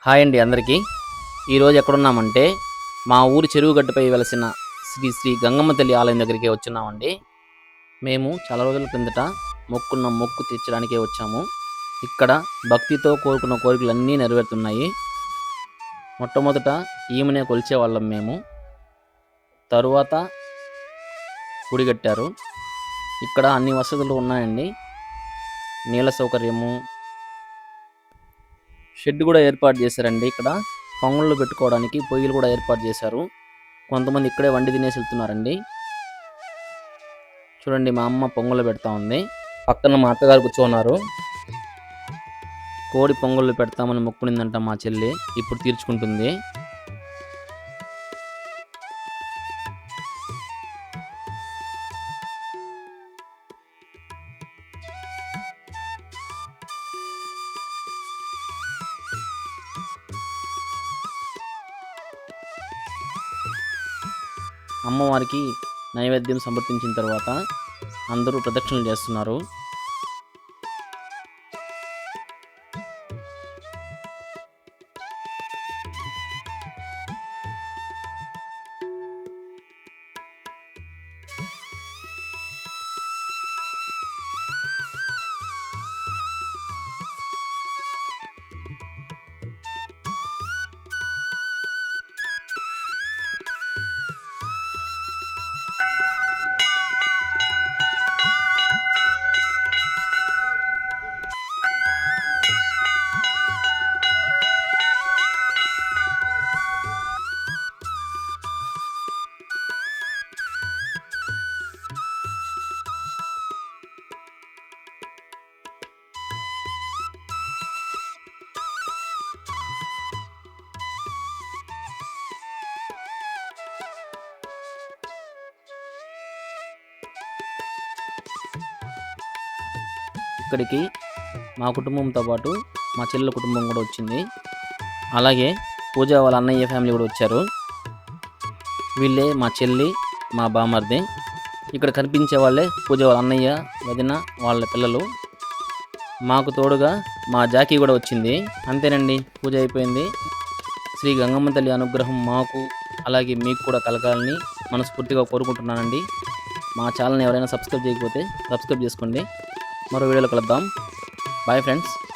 Hi అండి అందరికీ. ఈరోజు ఎక్కడున్నామంటే మా ఊరి చెరువు గట్టుపై వెలసిన శ్రీ శ్రీ గంగమ్మ తల్లి ఆలయం దగ్గరికి వచ్చున్నామండి. మేము చాలా రోజుల కిందట మొక్కున్న మొక్కు తీర్చడానికే వచ్చాము. ఇక్కడ భక్తితో కోరుకున్న కోరికలన్నీ నెరవేరుతున్నాయి. మొట్టమొదట ఈమెనే కొలిచేవాళ్ళం మేము. తరువాత గుడి కట్టారు. ఇక్కడ అన్ని వసతులు ఉన్నాయండి. నీళ్ళ సౌకర్యము, షెడ్ కూడా ఏర్పాటు చేశారండి. ఇక్కడ పొంగళ్ళు పెట్టుకోవడానికి పొయ్యిలు కూడా ఏర్పాటు చేశారు. కొంతమంది ఇక్కడే వండి తినేసి వెళ్తున్నారండి. చూడండి, మా అమ్మ పొంగళ్ళు పెడతా ఉంది. పక్కన మా అత్తగారు కూర్చోన్నారు. కోడి పొంగళ్ళు పెడతామని మొక్కునిందంట మా చెల్లి. ఇప్పుడు తీర్చుకుంటుంది. అమ్మవారికి నైవేద్యం సమర్పించిన తర్వాత అందరూ ప్రదక్షిణలు చేస్తున్నారు. ఇక్కడికి మా కుటుంబంతో పాటు మా చెల్లెల కుటుంబం కూడా వచ్చింది. అలాగే పూజ వాళ్ళ అన్నయ్య ఫ్యామిలీ కూడా వచ్చారు. వీళ్ళే మా చెల్లి, మా బామర్ది. ఇక్కడ కనిపించే వాళ్ళే పూజ వాళ్ళ అన్నయ్య, వదిన, వాళ్ళ పిల్లలు. మాకు తోడుగా మా జాకీ కూడా వచ్చింది. అంతేనండి, పూజ అయిపోయింది. శ్రీ గంగమ్మ తల్లి అనుగ్రహం మాకు అలాగే మీకు కూడా కలగాలని మనస్ఫూర్తిగా కోరుకుంటున్నానండి. మా ఛానల్ని ఎవరైనా సబ్స్క్రైబ్ చేయకపోతే సబ్స్క్రైబ్ చేసుకోండి. మరో వీడియోలో కలుద్దాం. Bye friends.